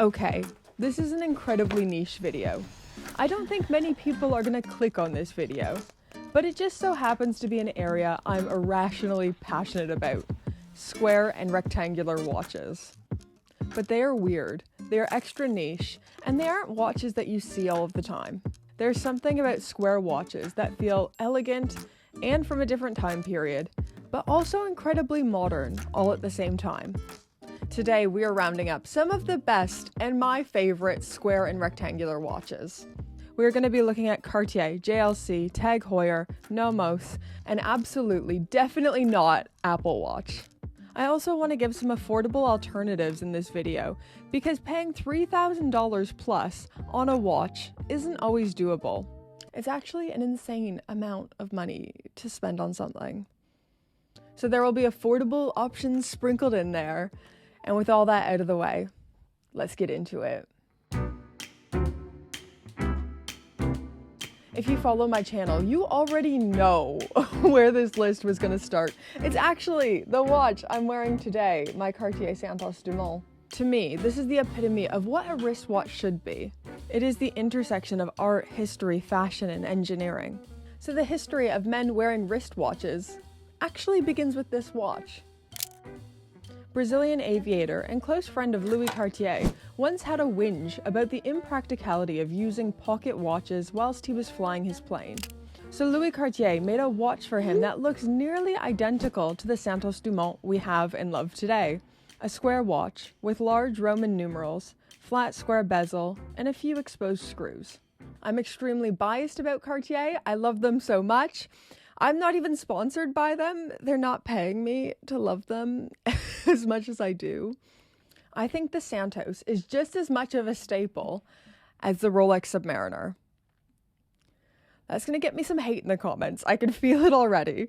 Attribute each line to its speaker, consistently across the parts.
Speaker 1: Okay, this is an incredibly niche video. I don't think many people are gonna click on this video, but it just so happens to be an area I'm irrationally passionate about: square and rectangular watches. But they are weird, they are extra niche, and they aren't watches that you see all of the time. There's something about square watches that feel elegant and from a different time period, but also incredibly modern all at the same time. Today we are rounding up some of the best and my favorite square and rectangular watches. We're going to be looking at Cartier, JLC, Tag Heuer, Nomos, and absolutely, definitely not Apple Watch. I also want to give some affordable alternatives in this video because paying $3,000 plus on a watch isn't always doable. It's actually an insane amount of money to spend on something. So there will be affordable options sprinkled in there. And with all that out of the way, let's get into it. If you follow my channel, you already know where this list was going to start. It's actually the watch I'm wearing today, my Cartier Santos Dumont. To me, this is the epitome of what a wristwatch should be. It is the intersection of art, history, fashion, and engineering. So the history of men wearing wristwatches actually begins with this watch. Brazilian aviator and close friend of Louis Cartier once had a whinge about the impracticality of using pocket watches whilst he was flying his plane. So Louis Cartier made a watch for him that looks nearly identical to the Santos Dumont we have and love today. A square watch with large Roman numerals, flat square bezel, and a few exposed screws. I'm extremely biased about Cartier. I love them so much. I'm not even sponsored by them. They're not paying me to love them as much as I do. I think the Santos is just as much of a staple as the Rolex Submariner. That's going to get me some hate in the comments. I can feel it already.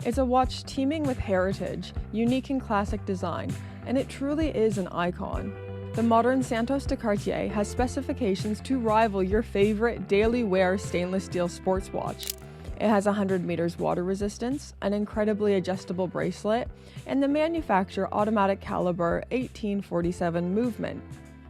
Speaker 1: It's a watch teeming with heritage, unique and classic design, and it truly is an icon. The modern Santos de Cartier has specifications to rival your favorite daily wear stainless steel sports watch. It has 100 meters water resistance, an incredibly adjustable bracelet, and the manufacturer automatic caliber 1847 movement.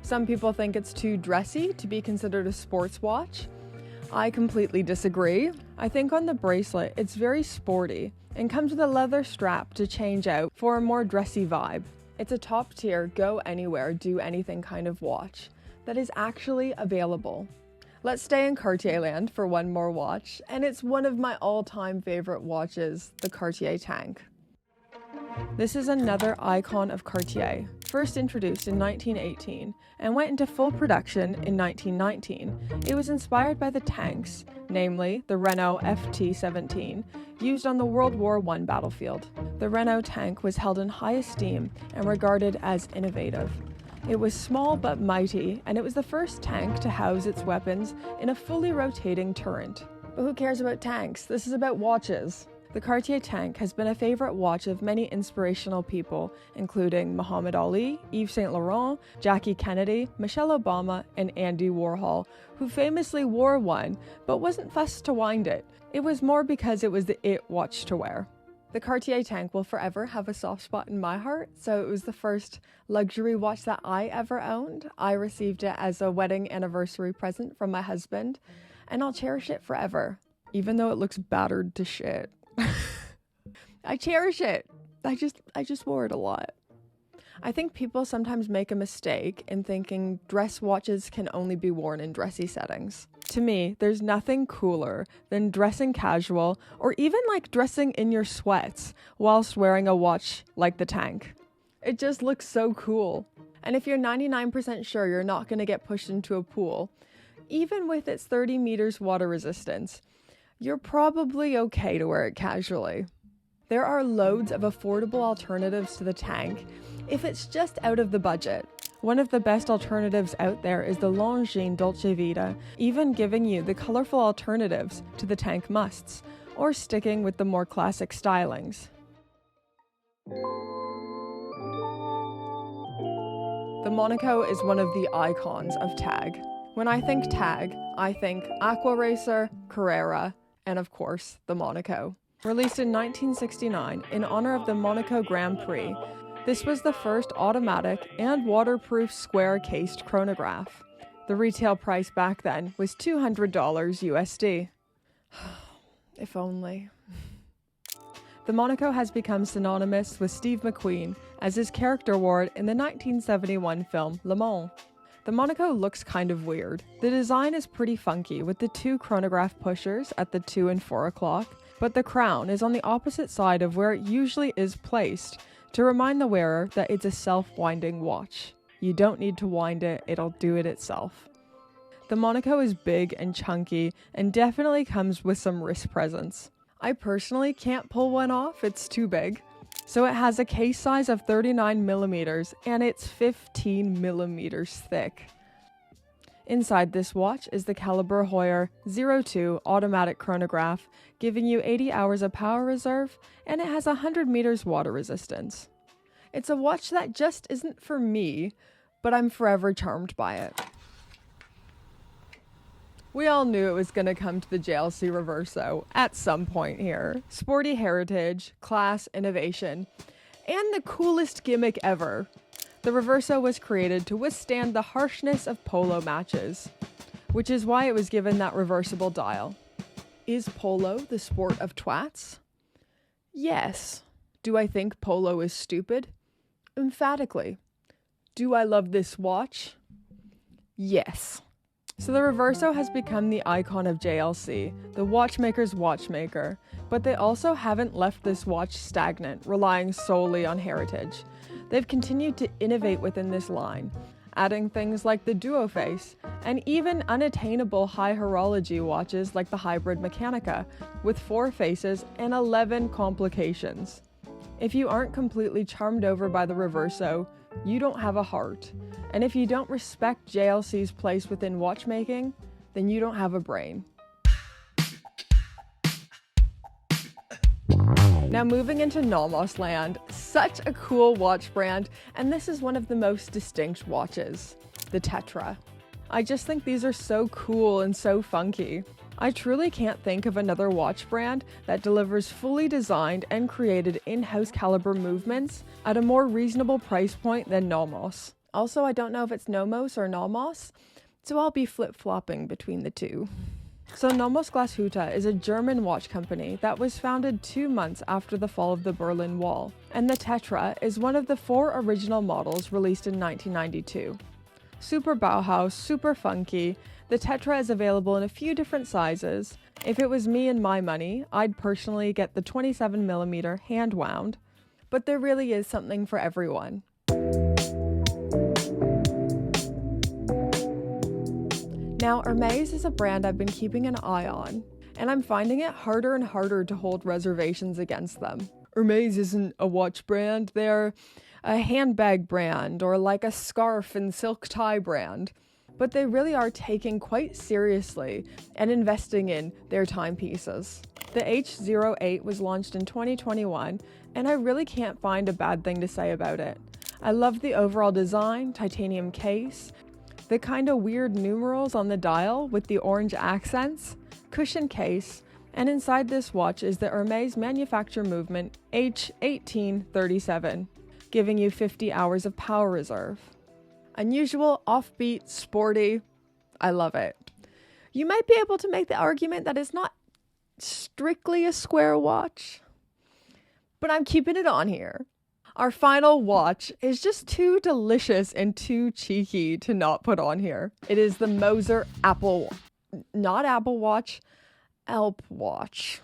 Speaker 1: Some people think it's too dressy to be considered a sports watch. I completely disagree. I think on the bracelet it's very sporty and comes with a leather strap to change out for a more dressy vibe. It's a top tier, go anywhere, do anything kind of watch that is actually available. Let's stay in Cartier land for one more watch, and it's one of my all-time favorite watches, the Cartier Tank. This is another icon of Cartier, first introduced in 1918 and went into full production in 1919. It was inspired by the tanks, namely the Renault FT-17, used on the World War I battlefield. The Renault tank was held in high esteem and regarded as innovative. It was small but mighty, and it was the first tank to house its weapons in a fully rotating turret. But who cares about tanks? This is about watches. The Cartier Tank has been a favorite watch of many inspirational people, including Muhammad Ali, Yves Saint Laurent, Jackie Kennedy, Michelle Obama, and Andy Warhol, who famously wore one, but wasn't fussed to wind it. It was more because it was the it watch to wear. The Cartier Tank will forever have a soft spot in my heart, so it was the first luxury watch that I ever owned. I received it as a wedding anniversary present from my husband, and I'll cherish it forever, even though it looks battered to shit. I cherish it. I just wore it a lot. I think people sometimes make a mistake in thinking dress watches can only be worn in dressy settings. To me, there's nothing cooler than dressing casual or even like dressing in your sweats whilst wearing a watch like the Tank. It just looks so cool. And if you're 99% sure you're not going to get pushed into a pool, even with its 30 meters water resistance, you're probably okay to wear it casually. There are loads of affordable alternatives to the Tank if it's just out of the budget. One of the best alternatives out there is the Longines Dolce Vita, even giving you the colorful alternatives to the Tank musts, or sticking with the more classic stylings. The Monaco is one of the icons of Tag. When I think Tag, I think Aqua Racer, Carrera, and of course, the Monaco. Released in 1969 in honor of the Monaco Grand Prix, This was the first automatic and waterproof square-cased chronograph. The retail price back then was $200 USD. If only. The Monaco has become synonymous with Steve McQueen as his character wore it in the 1971 film Le Mans. The Monaco looks kind of weird. The design is pretty funky with the two chronograph pushers at the 2 and 4 o'clock, but the crown is on the opposite side of where it usually is placed to remind the wearer that it's a self-winding watch. You don't need to wind it, it'll do it itself. The Monaco is big and chunky and definitely comes with some wrist presence. I personally can't pull one off, it's too big. So it has a case size of 39mm and it's 15mm thick. Inside this watch is the caliber Heuer 02 automatic chronograph, giving you 80 hours of power reserve, and it has 100 meters water resistance. It's a watch that just isn't for me, but I'm forever charmed by it. We all knew it was going to come to the JLC Reverso at some point here. Sporty heritage, class, innovation, and the coolest gimmick ever. The Reverso was created to withstand the harshness of polo matches, which is why it was given that reversible dial. Is polo the sport of twats? Yes. Do I think polo is stupid? Emphatically. Do I love this watch? Yes. So the Reverso has become the icon of JLC, the watchmaker's watchmaker, but they also haven't left this watch stagnant, relying solely on heritage. They've continued to innovate within this line, adding things like the duo face, and even unattainable high horology watches like the Hybrid Mechanica, with 4 faces and 11 complications. If you aren't completely charmed over by the Reverso, you don't have a heart. And if you don't respect JLC's place within watchmaking, then you don't have a brain. Now moving into Nomos land, such a cool watch brand, and this is one of the most distinct watches, the Tetra. I just think these are so cool and so funky. I truly can't think of another watch brand that delivers fully designed and created in-house caliber movements at a more reasonable price point than Nomos. Also, I don't know if it's Nomos or Nomos, so I'll be flip-flopping between the two. So Nomos Glashütte is a German watch company that was founded 2 months after the fall of the Berlin Wall, and the Tetra is one of the 4 original models released in 1992. Super Bauhaus, super funky, the Tetra is available in a few different sizes. If it was me and my money, I'd personally get the 27mm hand wound, but there really is something for everyone. Now, Hermes is a brand I've been keeping an eye on, and I'm finding it harder and harder to hold reservations against them. Hermes isn't a watch brand, they're a handbag brand or like a scarf and silk tie brand. But they really are taking quite seriously and investing in their timepieces. The H08 was launched in 2021, and I really can't find a bad thing to say about it. I love the overall design, titanium case, the kind of weird numerals on the dial with the orange accents, cushion case, and inside this watch is the Hermes manufacture movement H1837, giving you 50 hours of power reserve. Unusual, offbeat, sporty. I love it. You might be able to make the argument that it's not strictly a square watch, but I'm keeping it on here. Our final watch is just too delicious and too cheeky to not put on here. It is the Moser Apple Watch.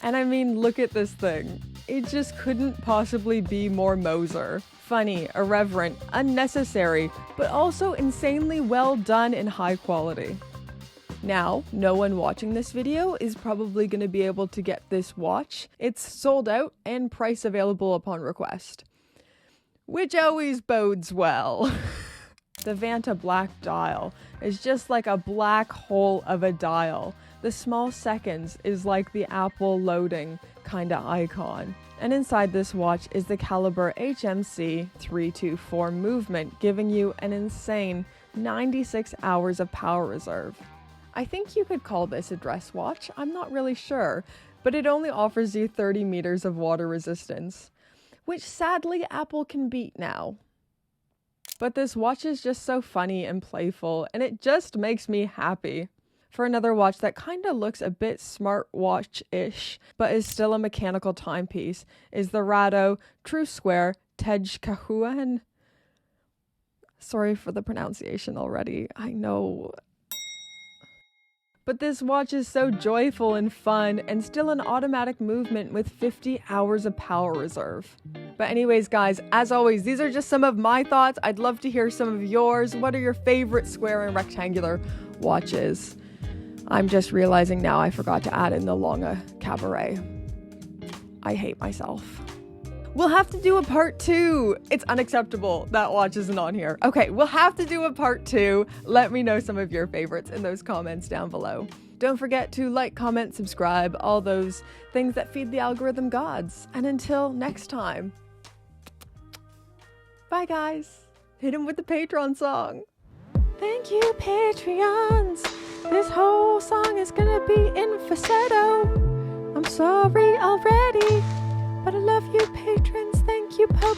Speaker 1: And I mean, look at this thing. It just couldn't possibly be more Moser. Funny, irreverent, unnecessary, but also insanely well done and high quality. Now, no one watching this video is probably going to be able to get this watch. It's sold out and price available upon request, which always bodes well. The Vanta black dial is just like a black hole of a dial. The small seconds is like the Apple loading kind of icon. And inside this watch is the caliber HMC 324 movement, giving you an insane 96 hours of power reserve. I think you could call this a dress watch, I'm not really sure, but it only offers you 30 meters of water resistance, which sadly Apple can beat now. But this watch is just so funny and playful, and it just makes me happy. For another watch that kind of looks a bit smartwatch-ish, but is still a mechanical timepiece, is the Rado True Square Tejkahuan. Sorry for the pronunciation already, I know. But this watch is so joyful and fun, and still an automatic movement with 50 hours of power reserve. But anyways, guys, as always, these are just some of my thoughts. I'd love to hear some of yours. What are your favorite square and rectangular watches? I'm just realizing now I forgot to add in the Longa Cabaret. I hate myself. We'll have to do a part 2. It's unacceptable that watch isn't on here. Okay, we'll have to do a part 2. Let me know some of your favorites in those comments down below. Don't forget to like, comment, subscribe, all those things that feed the algorithm gods. And until next time, bye guys. Hit him with the Patreon song. Thank you, Patreons. This whole song is gonna be in falsetto. I'm sorry already. But I love you, patrons. Thank you, Pope.